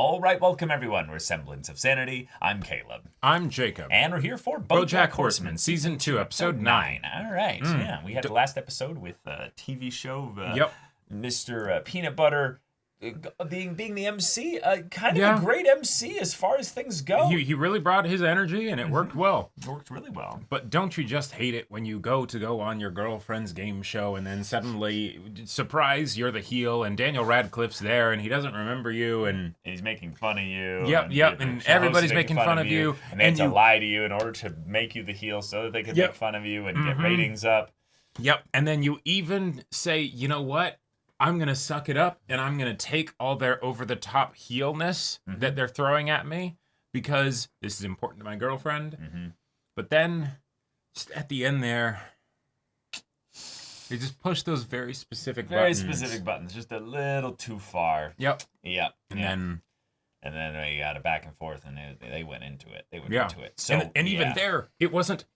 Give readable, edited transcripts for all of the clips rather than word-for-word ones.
All right, welcome everyone. We're Semblance of Sanity. I'm Caleb. I'm Jacob. And we're here for BoJack Horseman, Season 2, Episode 9. All right, yeah. We had the last episode with a TV show of Mr. Peanut Butter being the MC. Kind of a great MC as far as things go. He really brought his energy, and it worked well. It worked really well. But don't you just hate it when you go on your girlfriend's game show, and then suddenly, surprise, you're the heel, and Daniel Radcliffe's there, and he doesn't remember you, and he's making fun of you. And everybody's making fun of you. And they have to lie to you in order to make you the heel so that they can make fun of you and get ratings up. Yep, and then you even say, you know what? I'm going to suck it up, and I'm going to take all their over-the-top heelness that they're throwing at me, because this is important to my girlfriend. But then, just at the end there, they just push those very specific buttons. Very specific buttons, just a little too far. Yep. And then they got a back and forth, and they went into it. They went into it. So, and even there, it wasn't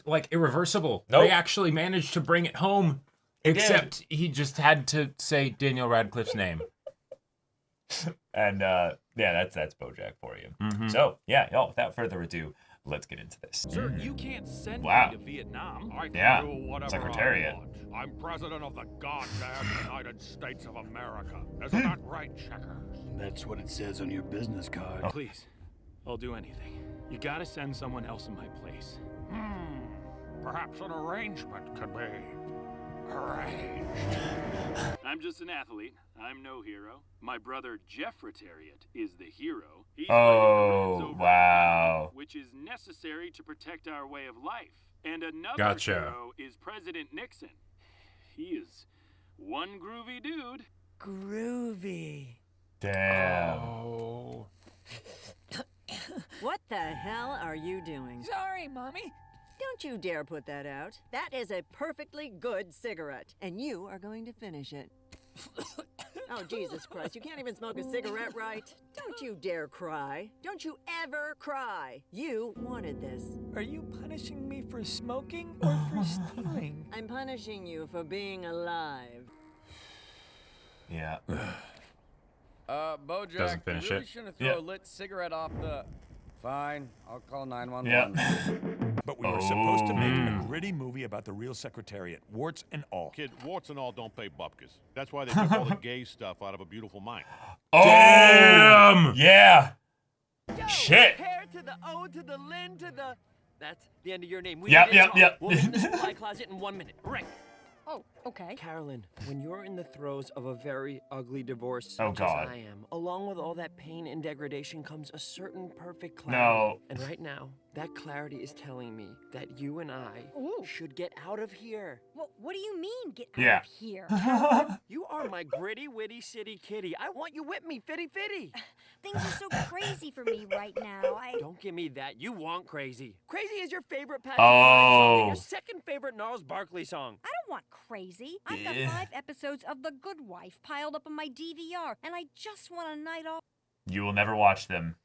like irreversible. Nope. They actually managed to bring it home. Except he just had to say Daniel Radcliffe's name. And that's BoJack for you. So without further ado, let's get into this. Sir, you can't send me to Vietnam. I can do whatever Secretariat. I want. I'm president of the goddamn United States of America. Isn't that right, Checkers? That's what it says on your business card. Please, I'll do anything. You gotta send someone else in my place. Perhaps an arrangement could be arranged. I'm just an athlete. I'm no hero. My brother Jeffretariat is the hero. He's wow. which is necessary to protect our way of life. And another hero is President Nixon. He is one groovy dude. Groovy. Damn. Oh. What the hell are you doing? Sorry, Mommy. Don't you dare put that out. That is a perfectly good cigarette, and you are going to finish it. Oh, Jesus Christ, you can't even smoke a cigarette right. Don't you dare cry. Don't you ever cry. You wanted this. Are you punishing me for smoking or for stealing? I'm punishing you for being alive. Yeah. BoJack, Doesn't finish you really it. shouldn't throw a lit cigarette off the... Fine, I'll call 911. Yeah. But we were supposed to make a gritty movie about the real Secretariat, warts and all. Kid, warts and all don't pay bupkis. That's why they took all the gay stuff out of A Beautiful Mind. Damn! Yeah. Yo, Shit. Hair to the O to the Lin to the... That's the end of your name. Yep. We'll be in the supply closet in 1 minute. Right. Oh, okay. Carolyn, when you're in the throes of a very ugly divorce, Oh, such God. as I am, along with all that pain and degradation comes a certain perfect clarity. No. And right now, that clarity is telling me that you and I should get out of here. What do you mean, get Yeah. out of here? You are my gritty, witty city kitty. I want you with me, fitty. Things are so crazy for me right now. Don't give me that. You want crazy. Crazy is your favorite Patrick Oh. song and your second favorite Gnarls Barkley song. I don't want crazy. I've got 5 episodes of The Good Wife piled up on my DVR, and I just want a night off. You will never watch them.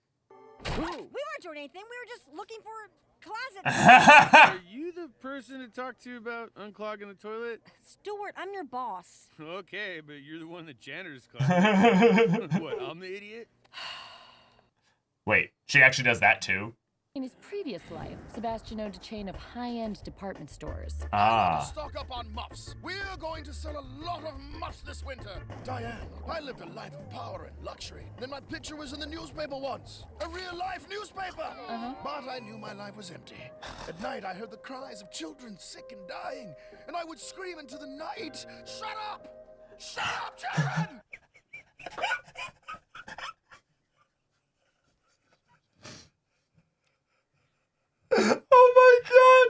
We weren't doing anything. We were just looking for closets. Are you the person to talk to about unclogging the toilet? Stuart, I'm your boss. Okay, but you're the one the janitor's clogging. What, I'm the idiot? Wait, she actually does that too? In his previous life, Sebastian owned a chain of high-end department stores. Stock up on muffs. We're going to sell a lot of muffs this winter. Diane, I lived a life of power and luxury. Then my picture was in the newspaper once. A real-life newspaper. But I knew my life was empty. At night, I heard the cries of children sick and dying. And I would scream into the night, "Shut up! Shut up, children!" Oh my God!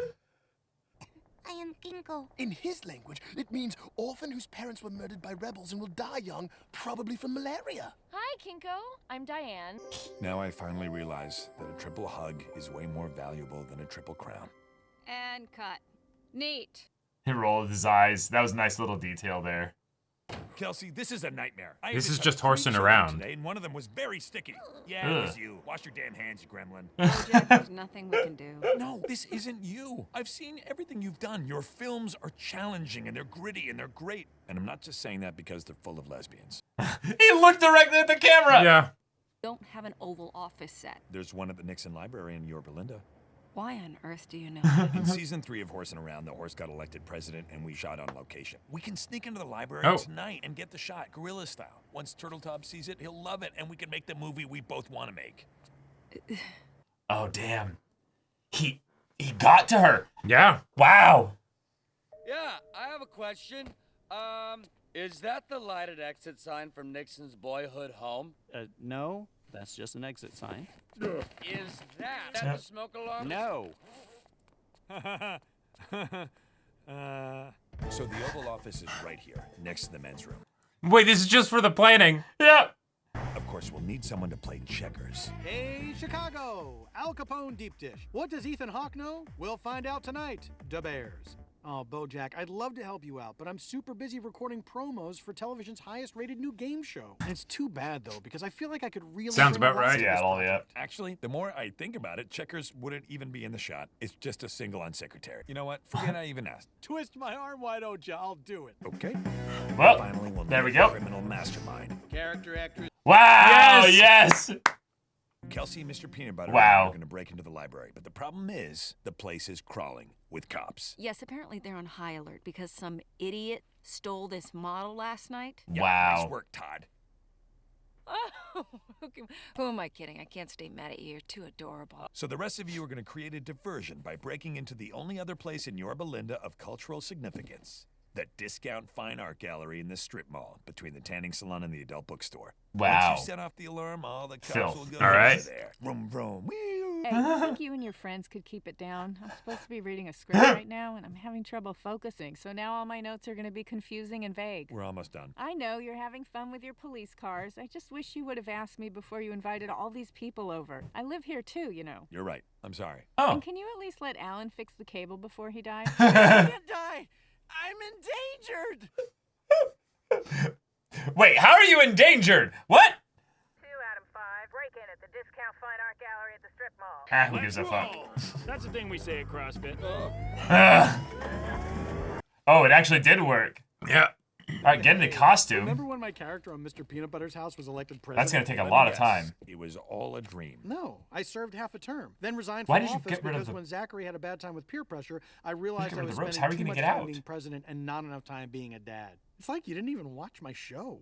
I am Kinko. In his language, it means orphan whose parents were murdered by rebels and will die young, probably from malaria. Hi, Kinko. I'm Diane. Now I finally realize that a triple hug is way more valuable than a triple crown. And cut. Neat. He rolled his eyes. That was a nice little detail there. Kelsey, this is a nightmare. This is just horsing around. Today, and one of them was very sticky. Yeah, it was you. Wash your damn hands, you gremlin. BoJack, there's nothing we can do. No, this isn't you. I've seen everything you've done. Your films are challenging, and they're gritty, and they're great. And I'm not just saying that because they're full of lesbians. He looked directly at the camera! Yeah. don't have an Oval Office set. There's one at the Nixon Library in Yorba Linda. Why on earth do you know? In season 3 of Horsing Around, the horse got elected president and we shot on location. We can sneak into the library tonight and get the shot, guerrilla style. Once Turtletop sees it, he'll love it, and we can make the movie we both want to make. Oh, damn. He got to her. Yeah. Wow. Yeah, I have a question. Is that the lighted exit sign from Nixon's boyhood home? No, that's just an exit sign. Is that the smoke alarm? No. So the Oval Office is right here, next to the men's room. Wait, this is just for the planning. Yeah. Of course, we'll need someone to play checkers. Hey, Chicago! Al Capone deep dish. What does Ethan Hawke know? We'll find out tonight. Da Bears. Oh, BoJack, I'd love to help you out, but I'm super busy recording promos for television's highest-rated new game show. And it's too bad, though, because I feel like I could really... Sounds about right. Yeah. Actually, the more I think about it, checkers wouldn't even be in the shot. It's just a single on secretary. You know what? Forget I even asked. Twist my arm, why don't you? I'll do it. Okay. Well, finally, we'll there we meet go. the criminal mastermind. Character actress. Wow, yes! Kelsey and Mr. Peanut Butter Wow. are going to break into the library, but the problem is the place is crawling with cops. Yes, apparently they're on high alert because some idiot stole this model last night. Yeah, wow. Nice work, Todd. Oh, who am I kidding? I can't stay mad at you. You're too adorable. So the rest of you are going to create a diversion by breaking into the only other place in Yorba Linda of cultural significance. The discount fine art gallery in the strip mall between the tanning salon and the adult bookstore. Wow. Once you set off the alarm, all the cops will go All right. over there. Vroom, vroom. Wee. Hey, I think you and your friends could keep it down. I'm supposed to be reading a script right now, and I'm having trouble focusing, so now all my notes are going to be confusing and vague. We're almost done. I know you're having fun with your police cars. I just wish you would have asked me before you invited all these people over. I live here too, you know. You're right. I'm sorry. Oh. And can you at least let Alan fix the cable before he dies? I can't die. I'm endangered. Wait, how are you endangered? What? 2 Adam 5, break in at the discount fine art gallery at the strip mall. Ah, who gives a fuck? That's the thing we say at CrossFit. Oh, it actually did work. Yeah. All right, get in the costume. Remember when my character on Mr. Peanut Butter's house was elected president? That's going to take a lot of time. It was all a dream. No, I served half a term, then resigned Why from did you office get rid of because the- when Zachary had a bad time with peer pressure, I realized Get I rid of was the ropes. spending How are you too gonna much get time out? being president and not enough time being a dad. It's like you didn't even watch my show.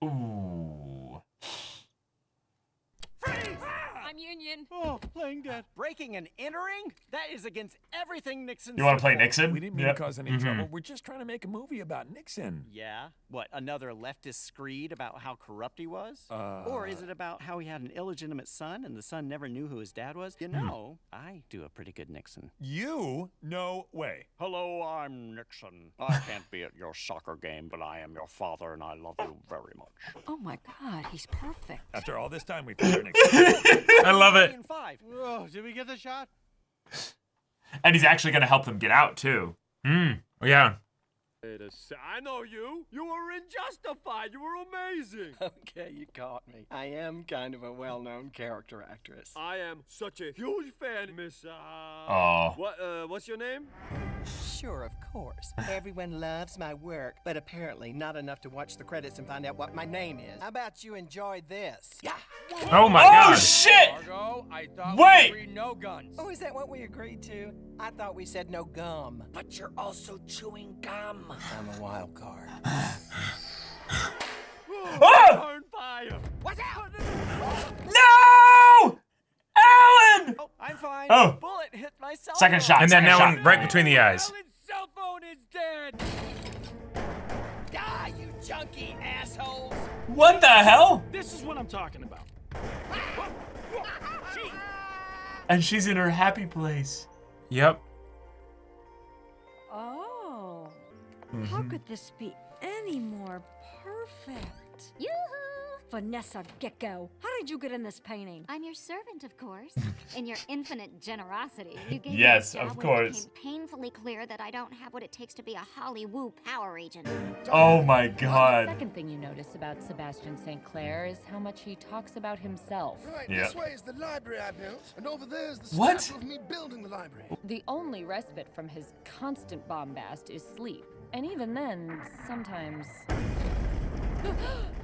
Ooh. I'm Union. Oh, playing dead. Breaking and entering? That is against everything Nixon You want to play stood for. Nixon? We didn't mean Yep. to cause any trouble. We're just trying to make a movie about Nixon. Yeah? What, another leftist screed about how corrupt he was? Or is it about how he had an illegitimate son and the son never knew who his dad was? You know, I do a pretty good Nixon. You? No way. Hello, I'm Nixon. I can't be at your soccer game, but I am your father and I love you very much. Oh my God, he's perfect. After all this time, we found our Nixon. I love it. Oh, did we get the shot? And he's actually going to help them get out, too. Yeah. I know you. You were in Justified. You were amazing. Okay, you caught me. I am kind of a well-known character actress. I am such a huge fan, Miss. Aw. What's your name? Sure, of course. Everyone loves my work, but apparently not enough to watch the credits and find out what my name is. How about you enjoy this? Yeah. Oh my Oh, God. shit! Margo, I thought Wait! we agreed no guns. Oh, is that what we agreed to? I thought we said no gum. But you're also chewing gum. I'm a wild card. Oh! On fire. Watch out! No! Alan! Oh, I'm fine. Oh. Bullet hit my cell Second phone. shot. And then second that shot. one right between the eyes. Alan's cell phone is dead. Die, you junkie assholes! What the hell? This is what I'm talking about. And she's in her happy place. Yep. Oh. How could this be any more perfect? Yoo-hoo! Vanessa Gecko, how did you get in this painting? I'm your servant, of course. In your infinite generosity, you gave Yes, me a job of when course. it became painfully clear that I don't have what it takes to be a Hollywood power agent. Oh my The God. second thing you notice about Sebastian St. Clair is how much he talks about himself. Right, Yeah. this way is the library I built, and over there is the What? statue of me building the library. The only respite from his constant bombast is sleep. And even then, sometimes...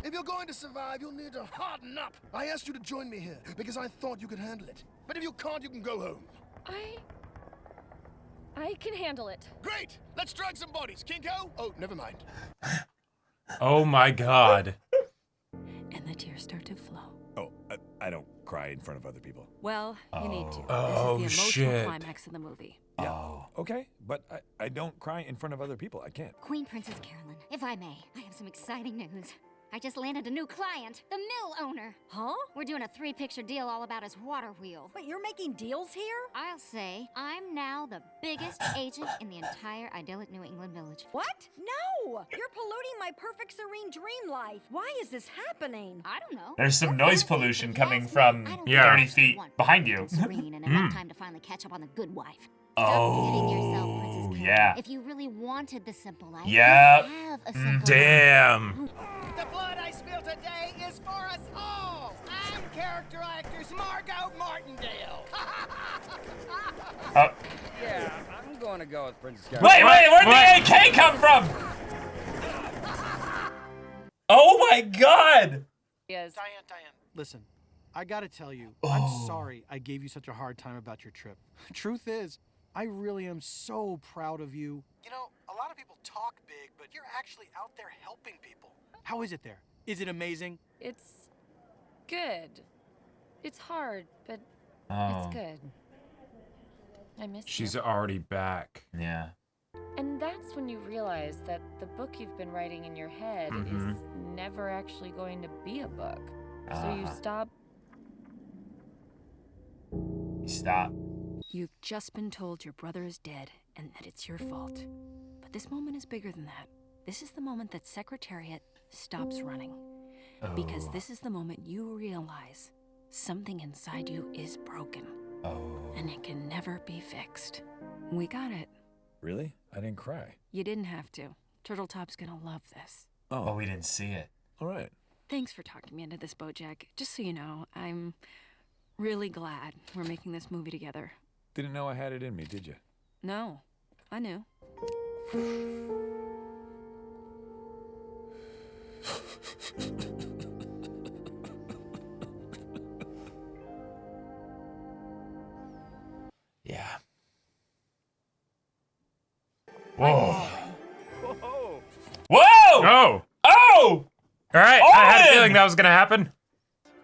If you're going to survive, you'll need to harden up. I asked you to join me here because I thought you could handle it. But if you can't, you can go home. I can handle it. Great! Let's drag some bodies. Kinko? Oh, never mind. Oh my God. And the tears start to flow. Oh, I don't cry in front of other people. Well, you need to. Oh, this is the emotional climax of the movie. Yeah. Oh. Okay, but I don't cry in front of other people. I can't. Queen Princess Carolyn, if I may, I have some exciting news. I just landed a new client, the mill owner. Huh? We're doing a 3-picture deal all about his water wheel. Wait, you're making deals here? I'll say I'm now the biggest agent in the entire idyllic New England village. What? No! You're polluting my perfect serene dream life. Why is this happening? I don't know. There's some noise pollution coming from 30 feet behind you. Serene and enough time to finally catch up on the good wife. Oh, yeah. If you really wanted the simple life, yeah. you have a simple Damn. life. The blood I spill today is for us all. I'm character actress Margot Martindale. Yeah, I'm going to go with Princess Wait, Carolyn. where'd the AK come from? Oh my God! Diane, listen, I gotta tell you, I'm sorry I gave you such a hard time about your trip. Truth is, I really am so proud of you. You know, a lot of people talk big, but you're actually out there helping people. How is it there? Is it amazing? It's good. It's hard, but Oh. it's good. I miss She's you. already back. Yeah. And that's when you realize that the book you've been writing in your head is never actually going to be a book. So you stop. Stop. You've just been told your brother is dead and that it's your fault. But this moment is bigger than that. This is the moment that Secretariat stops running. Because this is the moment you realize something inside you is broken. And it can never be fixed. We got it. Really? I didn't cry. You didn't have to. Turtletop's gonna love this. Oh, we didn't see it. All right. Thanks for talking me into this, BoJack. Just so you know, I'm really glad we're making this movie together. Didn't know I had it in me, did you? No, I knew. Yeah. Whoa. Whoa. Whoa! Oh! Oh! All right, I had a feeling that was gonna happen.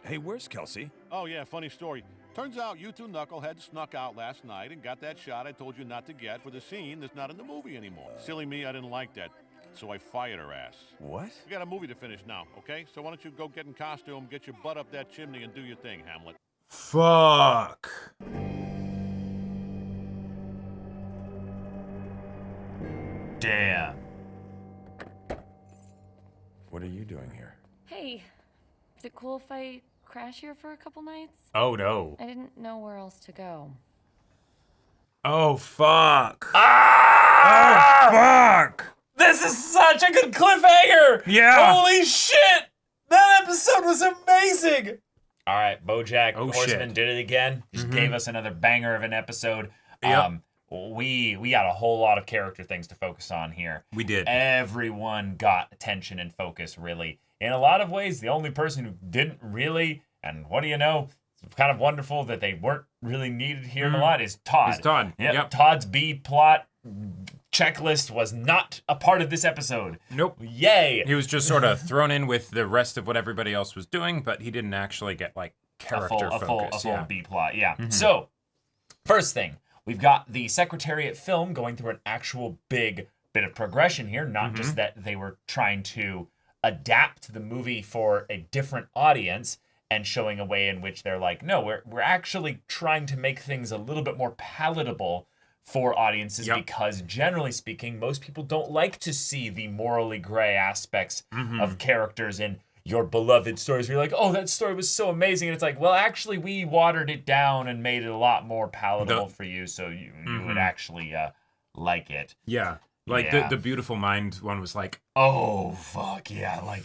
Hey, where's Kelsey? Oh, yeah, funny story. Turns out you two knuckleheads snuck out last night and got that shot I told you not to get for the scene that's not in the movie anymore. Silly me, I didn't like that. So I fired her ass. What? We got a movie to finish now, okay? So why don't you go get in costume, get your butt up that chimney, and do your thing, Hamlet. Fuck. Damn. What are you doing here? Hey, is it cool if I crash here for a couple nights? Oh no. I didn't know where else to go. Oh fuck. Ah! Oh fuck. This is such a good cliffhanger! Yeah. Holy shit! That episode was amazing! All right, BoJack Horseman shit. did it again. Just gave us another banger of an episode. Yep. We got a whole lot of character things to focus on here. We did. Everyone got attention and focus, really. In a lot of ways, the only person who didn't really, and what do you know, it's kind of wonderful that they weren't really needed here a lot, is Todd. It's Todd. Yep. Todd's B plot checklist was not a part of this episode. Nope. Yay! He was just sort of thrown in with the rest of what everybody else was doing, but he didn't actually get like character focus. A full B plot, yeah. So, first thing, we've got the Secretariat film going through an actual big bit of progression here, not just that they were trying to adapt the movie for a different audience and showing a way in which they're like, no, we're actually trying to make things a little bit more palatable for audiences because generally speaking, most people don't like to see the morally gray aspects of characters in your beloved stories where you're like, oh, that story was so amazing. And it's like, well, actually, we watered it down and made it a lot more palatable for you so you would actually like it. Yeah. Like the Beautiful Mind one was like, oh, fuck, yeah, like,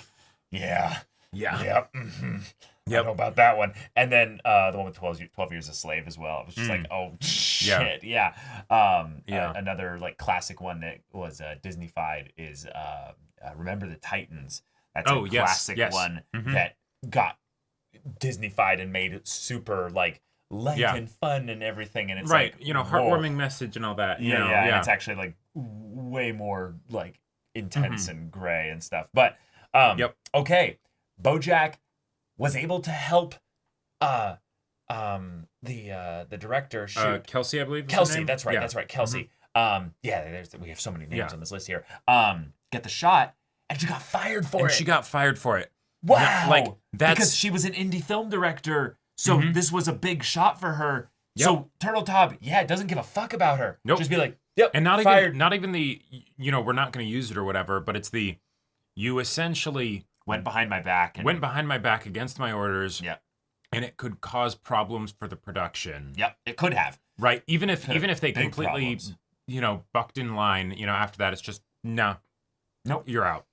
yeah. Yeah. Yep. I don't know about that one. And then the one with 12 Years a Slave as well. It was just like, oh, shit. Yeah. Another like classic one that was Disney-fied is Remember the Titans. That's a classic one that got Disney-fied and made it super like light and fun and everything. And it's right, like, you know, heartwarming message and all that. You know, and it's actually like way more like intense and gray and stuff. But okay, BoJack was able to help the director shoot Kelsey, I believe. Kelsey, that's right, that's right, Kelsey. We have so many names on this list here. Get the shot, and she got fired for it. She got fired for it. Wow, like that's because she was an indie film director, so this was a big shot for her. So Turtle Top, doesn't give a fuck about her. Nope. Just be like, and not fired. not even the, you know, we're not going to use it or whatever, but it's the, you essentially went behind my back against my orders. And it could cause problems for the production. It could have. Right, even if they completely you know, bucked in line, you know, after that it's just nope, you're out.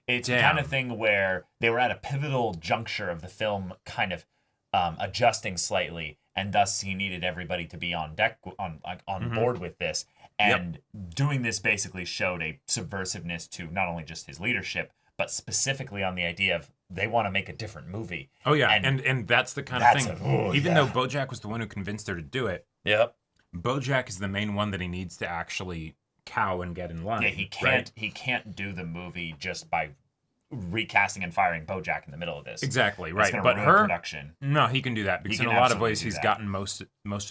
It's the kind of thing where they were at a pivotal juncture of the film kind of adjusting slightly, and thus he needed everybody to be on deck, on board with this. And doing this basically showed a subversiveness to not only just his leadership, but specifically on the idea of they want to make a different movie. Oh, yeah, and that's the kind of thing. Even though BoJack was the one who convinced her to do it, BoJack is the main one that he needs to actually cow and get in line. Yeah, he can't do the movie just by recasting and firing BoJack in the middle of this. Exactly, right. But her production. No, he can do that because in a lot of ways he's gotten most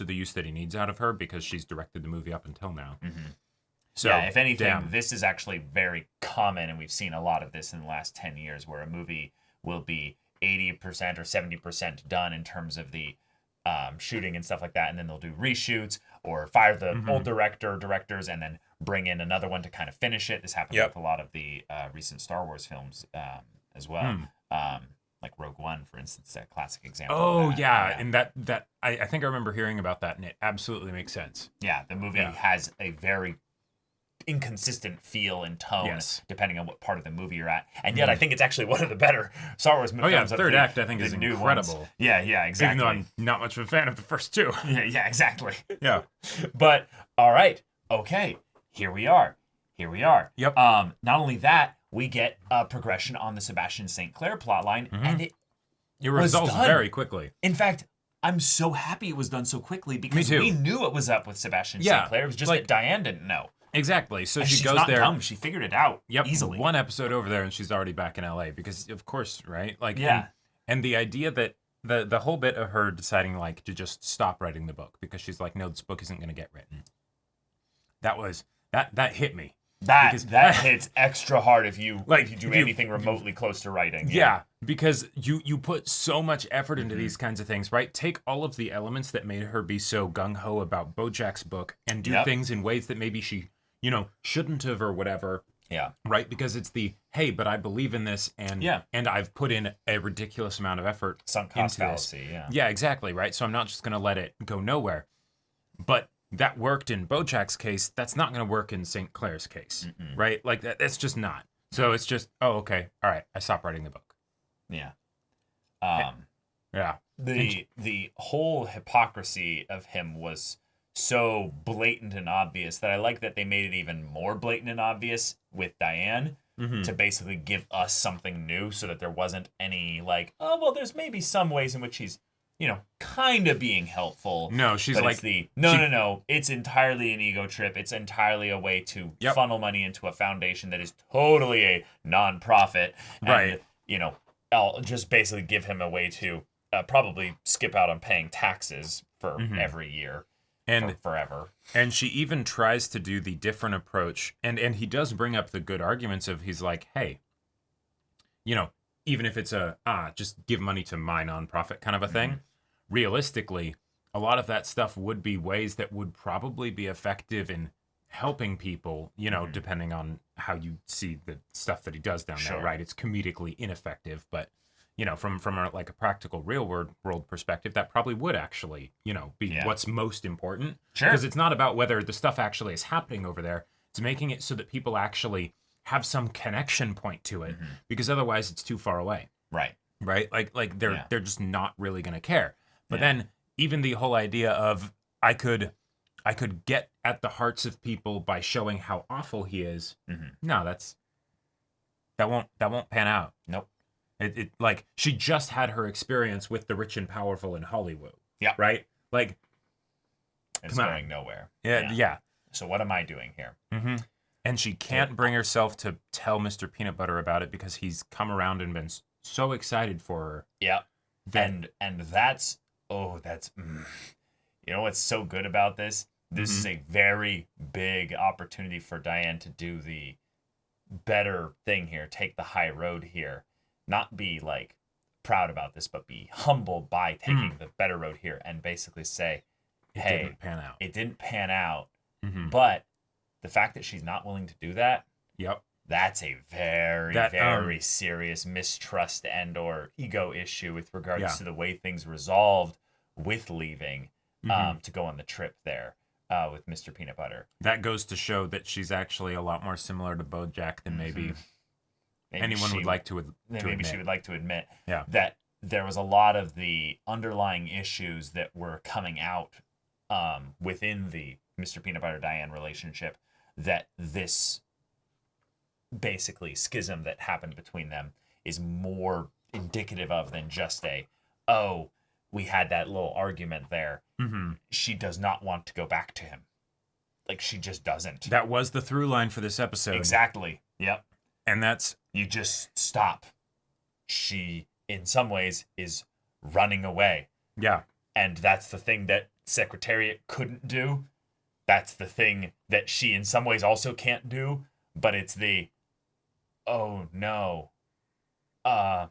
of the use that he needs out of her because she's directed the movie up until now. So, if anything, this is actually very common, and we've seen a lot of this in the last 10 years, where a movie will be 80% or 70% done in terms of the shooting and stuff like that, and then they'll do reshoots or fire the old directors and then bring in another one to kind of finish it. This happened with a lot of the recent Star Wars films as well. Like Rogue One, for instance, a classic example. Oh, of that. And that I think I remember hearing about that, and it absolutely makes sense. Yeah, the movie has a very inconsistent feel and tone depending on what part of the movie you're at, and yet I think it's actually one of the better Star Wars films. Third act I think is incredible. Ones. Yeah, exactly. Even though I'm not much of a fan of the first two. Yeah, exactly. Yeah, but all right, okay, here we are. Yep. Not only that, we get a progression on the Sebastian St. Clair plotline, and it resolves very quickly. In fact, I'm so happy it was done so quickly because we knew what was up with Sebastian St. Clair. It was just that Diane didn't know. Exactly. So and she she's goes not there. Dumb. She figured it out easily. One episode over there, and she's already back in LA because, of course, right? Like, and the idea that the whole bit of her deciding like to just stop writing the book because she's like, no, this book isn't going to get written. That hit me. That hits extra hard if you do anything remotely close to writing. Yeah, because you put so much effort into these kinds of things, right? Take all of the elements that made her be so gung-ho about BoJack's book and do things in ways that maybe she, you know, shouldn't have or whatever. Yeah. Right? Because it's the, hey, but I believe in this and I've put in a ridiculous amount of effort sunk cost fallacy, Yeah, exactly, right? So I'm not just going to let it go nowhere. But that worked in BoJack's case. That's not going to work in St. Clair's case, right? Like that's just not. So it's just, oh, okay, all right, I stopped writing the book. Yeah. The whole hypocrisy of him was so blatant and obvious that I like that they made it even more blatant and obvious with Diane to basically give us something new, so that there wasn't any like, oh well, there's maybe some ways in which he's, you know, kind of being helpful. No, she's like... No. It's entirely an ego trip. It's entirely a way to funnel money into a foundation that is totally a non-profit. Right. And, you know, I'll just basically give him a way to probably skip out on paying taxes for every year. And forever. And she even tries to do the different approach. And he does bring up the good arguments of, he's like, hey, you know, even if it's just give money to my nonprofit kind of a thing, realistically, a lot of that stuff would be ways that would probably be effective in helping people, you know, depending on how you see the stuff that he does down there, right? It's comedically ineffective, but, you know, from a practical real world perspective, that probably would actually, you know, be what's most important. Sure. Because it's not about whether the stuff actually is happening over there. It's making it so that people actually have some connection point to it, because otherwise it's too far away. Right. Like they're just not really going to care. But then even the whole idea of I could get at the hearts of people by showing how awful he is. No, that won't pan out. Nope. It like she just had her experience with the rich and powerful in Hollywood. Yeah. Right? Like it's going nowhere. Yeah. So what am I doing here? Mm-hmm. And she can't bring herself to tell Mr. Peanut Butter about it because he's come around and been so excited for her. Yeah. And that's you know what's so good about this? This is a very big opportunity for Diane to do the better thing here, take the high road here, not be like proud about this, but be humbled by taking the better road here and basically say, hey, it didn't pan out. But the fact that she's not willing to do that, that's a very serious mistrust and or ego issue with regards to the way things resolved with leaving to go on the trip there with Mr. Peanut Butter. That goes to show that she's actually a lot more similar to BoJack than maybe anyone would like to admit. Maybe she would like to admit that there was a lot of the underlying issues that were coming out within the Mr. Peanut Butter Diane relationship, that this basically schism that happened between them is more indicative of than just we had that little argument there. She does not want to go back to him. Like, she just doesn't. That was the through line for this episode. Exactly. Yep. And that's... You just stop. She, in some ways, is running away. Yeah. And that's the thing that Secretariat couldn't do. That's the thing that she, in some ways, also can't do. But it's the, oh, no. But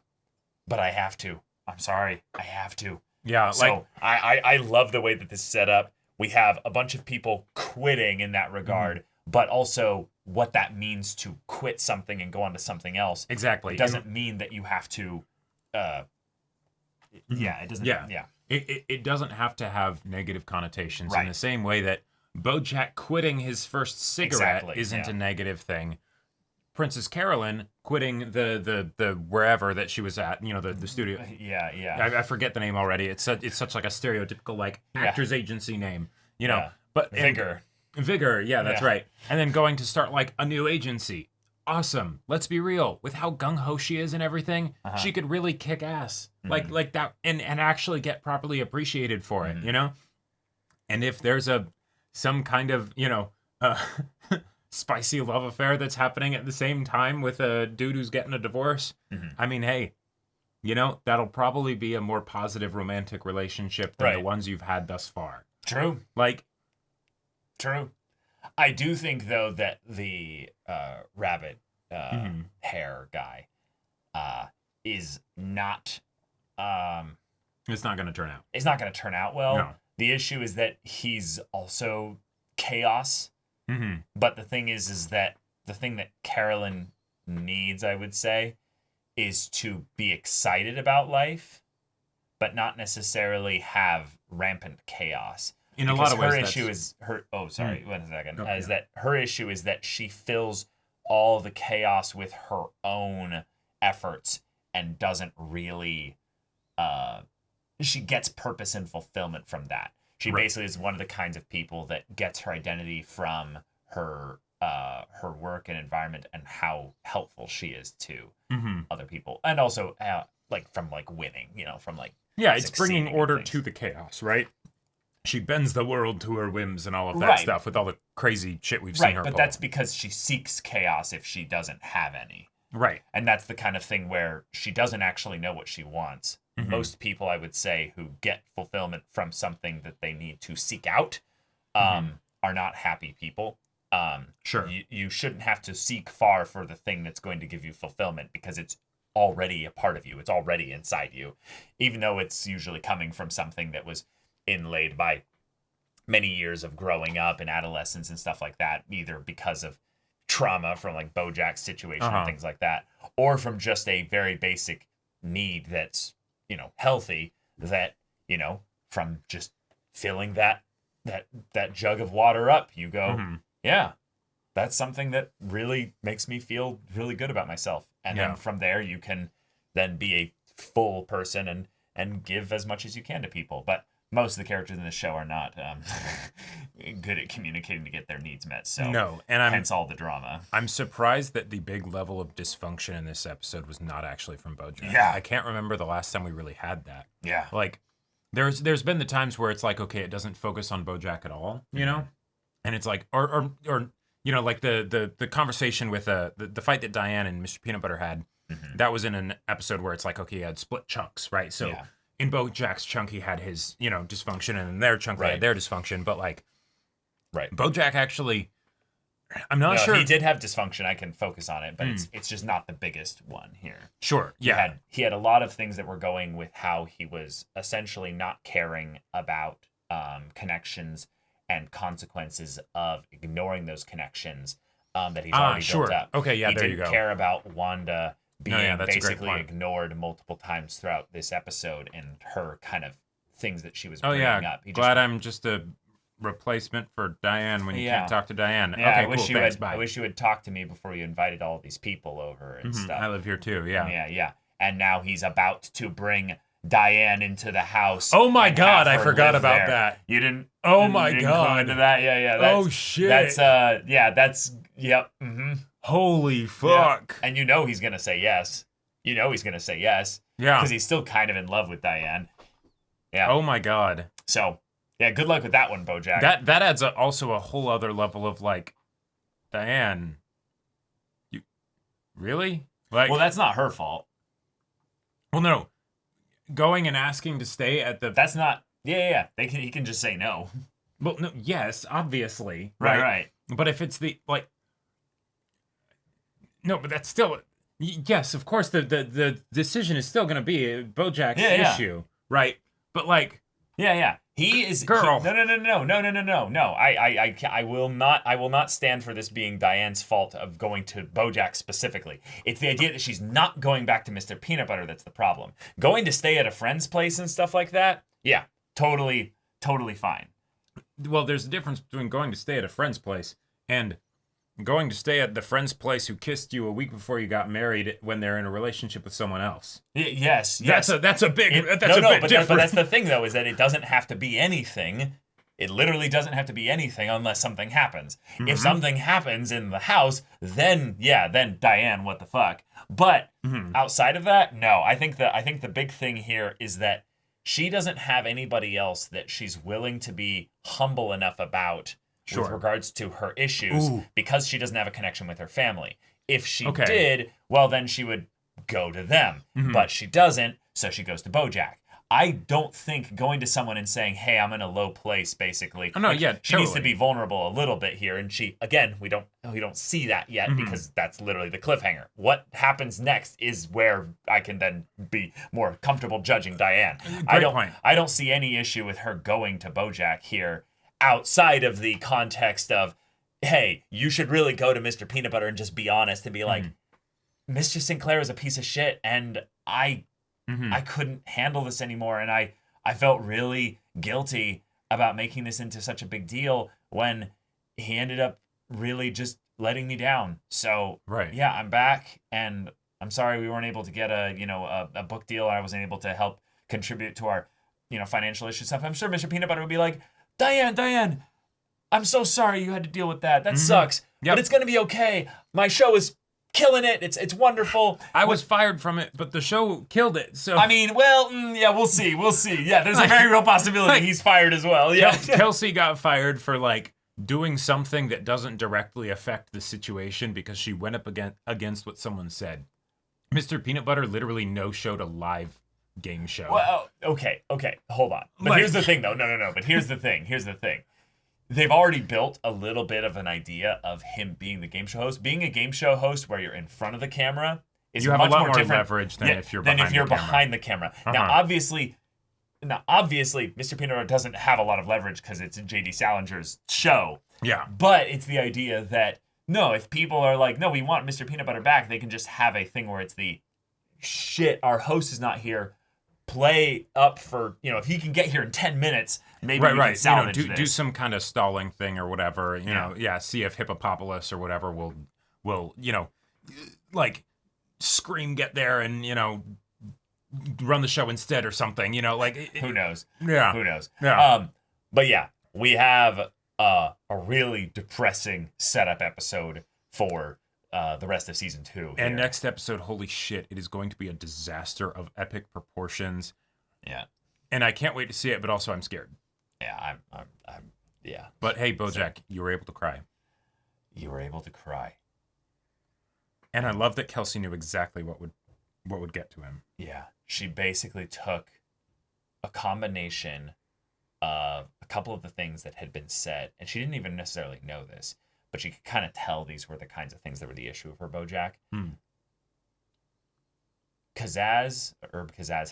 I have to. I'm sorry. I have to. Yeah, so I love the way that this is set up. We have a bunch of people quitting in that regard, but also what that means to quit something and go on to something else. Exactly. It doesn't mean that you have to, it doesn't. Yeah. It doesn't have to have negative connotations in the same way that BoJack quitting his first cigarette isn't a negative thing. Princess Carolyn quitting the wherever that she was at, the studio. I forget the name already. It's such like a stereotypical like actors agency name, But Vigor, that's right. And then going to start like a new agency. Awesome. Let's be real. With how gung ho she is and everything, she could really kick ass like that and actually get properly appreciated for it, And if there's some kind of spicy love affair that's happening at the same time with a dude who's getting a divorce, I mean, hey, that'll probably be a more positive romantic relationship than the ones you've had thus far. True. True. I do think, though, that the rabbit hair guy is not... it's not going to turn out. It's not going to turn out well. No. The issue is that he's also chaos. But the thing is that the thing that Carolyn needs, I would say, is to be excited about life, but not necessarily have rampant chaos. In a lot of ways, her issue is her. Oh, sorry, wait a second. That her issue is that she fills all the chaos with her own efforts and doesn't really. She gets purpose and fulfillment from that. She basically is one of the kinds of people that gets her identity from her work and environment and how helpful she is to other people, and also from winning, from it's bringing order to the chaos, right? She bends the world to her whims and all of that stuff with all the crazy shit we've seen her but pull. that's because she seeks chaos if she doesn't have any. Right. And that's the kind of thing where she doesn't actually know what she wants. Most people, I would say, who get fulfillment from something that they need to seek out are not happy people. Sure. You shouldn't have to seek far for the thing that's going to give you fulfillment because it's already a part of you. It's already inside you, even though it's usually coming from something that was inlaid by many years of growing up and adolescence and stuff like that, either because of trauma from like BoJack's situation and things like that, or from just a very basic need that's, healthy, that, from just filling that jug of water up, you go, yeah, that's something that really makes me feel really good about myself. And then from there, you can then be a full person and give as much as you can to people. But most of the characters in the show are not good at communicating to get their needs met. So no, and hence all the drama. I'm surprised that the big level of dysfunction in this episode was not actually from BoJack. Yeah. I can't remember the last time we really had that. Yeah. Like, there's been the times where it's like, okay, it doesn't focus on BoJack at all, you know? And it's like, or you know, like the conversation with the fight that Diane and Mr. Peanut Butter had, that was in an episode where it's like, okay, he had split chunks, right? So in BoJack's chunk, he had his, you know, dysfunction, and in their chunk, they had their dysfunction. But like, BoJack actually, I'm not sure. He did have dysfunction. I can focus on it, but it's just not the biggest one here. Sure. Yeah. He had a lot of things that were going with how he was essentially not caring about connections and consequences of ignoring those connections that he's already built up. Okay, yeah, there you go. He didn't care about Wanda being that's basically ignored multiple times throughout this episode and her kind of things that she was Oh bringing yeah. up. Glad I'm just a replacement for Diane when you can't talk to Diane. Yeah, okay, I wish cool, you thanks, had. bye. I wish you had talked to me before you invited all these people over and stuff. I live here too. Yeah. Yeah. And now he's about to bring Diane into the house. Oh my and God, have I her forgot live about there. that. You didn't. Oh my didn't God. Go into that. Yeah. That's, oh shit. That's That's yep. Holy fuck. Yeah. And you know he's gonna say yes. You know he's gonna say yes. Yeah. Because he's still kind of in love with Diane. Yeah. Oh my God. So yeah, good luck with that one, BoJack. That adds also a whole other level of like, Diane, you really? Like, well, that's not her fault. Well, no, going and asking to stay at the. That's not. Yeah. He can just say no. Well, no. Yes, obviously. Right. But if it's the like. No, but that's still. Yes, of course. The decision is still going to be BoJack's issue, right? But like. Yeah. He is girl. No. I will not stand for this being Diane's fault of going to BoJack specifically. It's the idea that she's not going back to Mr. Peanut Butter that's the problem. Going to stay at a friend's place and stuff like that, yeah, totally fine. Well, there's a difference between going to stay at a friend's place and going to stay at the friend's place who kissed you a week before you got married when they're in a relationship with someone else. Yes. That's a big but that's the thing though, is that it doesn't have to be anything. It literally doesn't have to be anything unless something happens. If something happens in the house, then Diane, what the fuck? But outside of that, no. I think the big thing here is that she doesn't have anybody else that she's willing to be humble enough about with regards to her issues because she doesn't have a connection with her family. If she did, well, then she would go to them. But she doesn't, so she goes to BoJack. I don't think going to someone and saying, hey, I'm in a low place, basically. Oh, no, she needs to be vulnerable a little bit here. And she, again, we don't see that yet because that's literally the cliffhanger. What happens next is where I can then be more comfortable judging Diane. Great point. I don't see any issue with her going to BoJack here outside of the context of, hey, you should really go to Mr. Peanut Butter and just be honest and be like, Mr. Sinclair is a piece of shit and I couldn't handle this anymore. And I felt really guilty about making this into such a big deal when he ended up really just letting me down. So yeah, I'm back and I'm sorry we weren't able to get a book deal. I wasn't able to help contribute to our, financial issue stuff. I'm sure Mr. Peanut Butter would be like, Diane, I'm so sorry you had to deal with that. That sucks. But it's going to be okay. My show is killing it. It's wonderful. I was fired from it, but the show killed it. So I mean, well, we'll see. Yeah, there's a very real possibility he's fired as well. Yeah, Kelsey got fired for doing something that doesn't directly affect the situation because she went up against what someone said. Mr. Peanut Butter literally no-showed a live game show. Well, okay, hold on. But here's the thing, though. No. But here's the thing. They've already built a little bit of an idea of him being the game show host. Being a game show host where you're in front of the camera is you have much a lot more more different leverage than if you're behind the camera. Now, obviously, Mr. Peanut Butter doesn't have a lot of leverage because it's J.D. Salinger's show. Yeah. But it's the idea that, no, if people are like, no, we want Mr. Peanut Butter back, they can just have a thing where it's the, shit, our host is not here. Play up for, if he can get here in 10 minutes, maybe we can salvage this. Do some kind of stalling thing or whatever, see if Hippopotamus or whatever will scream, get there and, run the show instead or something, you know, like who knows? Yeah. Who knows? Yeah. But yeah, we have a really depressing setup episode for the rest of season 2. And next episode, holy shit, it is going to be a disaster of epic proportions. Yeah. And I can't wait to see it, but also I'm scared. Yeah, I'm yeah. But hey, BoJack, you were able to cry. You were able to cry. And I love that Kelsey knew exactly what would get to him. Yeah. She basically took a combination of a couple of the things that had been said, and she didn't even necessarily know this, but she could kind of tell these were the kinds of things that were the issue for BoJack. Kazaz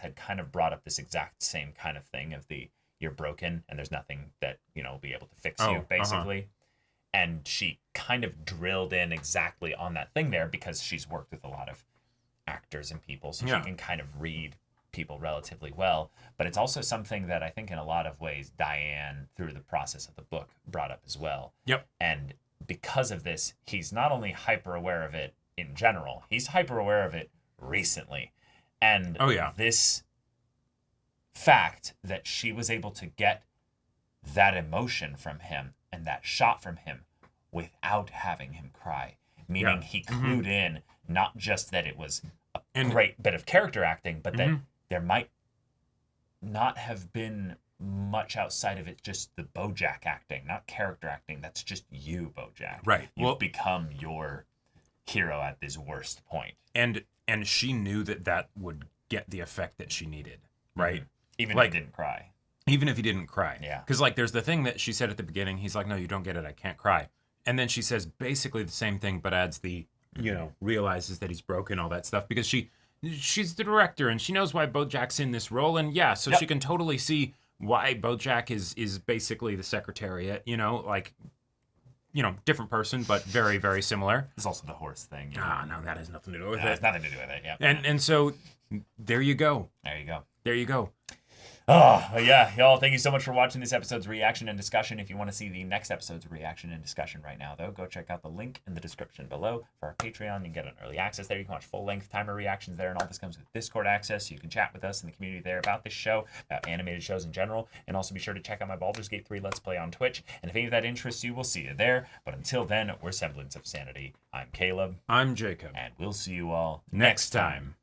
had kind of brought up this exact same kind of thing of the you're broken and there's nothing that, you know, will be able to fix you, basically. And she kind of drilled in exactly on that thing there because she's worked with a lot of actors and people, so she can kind of read people relatively well. But it's also something that I think in a lot of ways Diane, through the process of the book, brought up as well. Yep. And because of this, he's not only hyper aware of it in general, he's hyper aware of it recently. And this fact that she was able to get that emotion from him and that shot from him without having him cry, meaning he clued in not just that it was a great bit of character acting, but that there might not have been much outside of it, just the BoJack acting, not character acting. That's just you, BoJack. Right. You've become your hero at this worst point. And she knew that would get the effect that she needed, right? Even if he didn't cry. Even if he didn't cry. Yeah. Because, like, there's the thing that she said at the beginning. He's like, no, you don't get it. I can't cry. And then she says basically the same thing, but adds the, you know, realizes that he's broken, all that stuff. Because she's the director, and she knows why BoJack's in this role. And, yeah, so she can totally see why BoJack is basically the Secretariat, you know, like, you know, different person, but very, very similar. There's also the horse thing. You know? No, that has nothing to do with it. It has nothing to do with it, yeah. And so there you go. There you go. There you go. Oh, yeah, y'all, thank you so much for watching this episode's reaction and discussion. If you want to see the next episode's reaction and discussion right now, though, go check out the link in the description below for our Patreon. You can get an early access there. You can watch full-length timer reactions there, and all this comes with Discord access, so you can chat with us in the community there about this show, about animated shows in general, and also be sure to check out my Baldur's Gate 3 Let's Play on Twitch, and if any of that interests you, we'll see you there. But until then, we're Semblance of Sanity. I'm Caleb. I'm Jacob. And we'll see you all next time.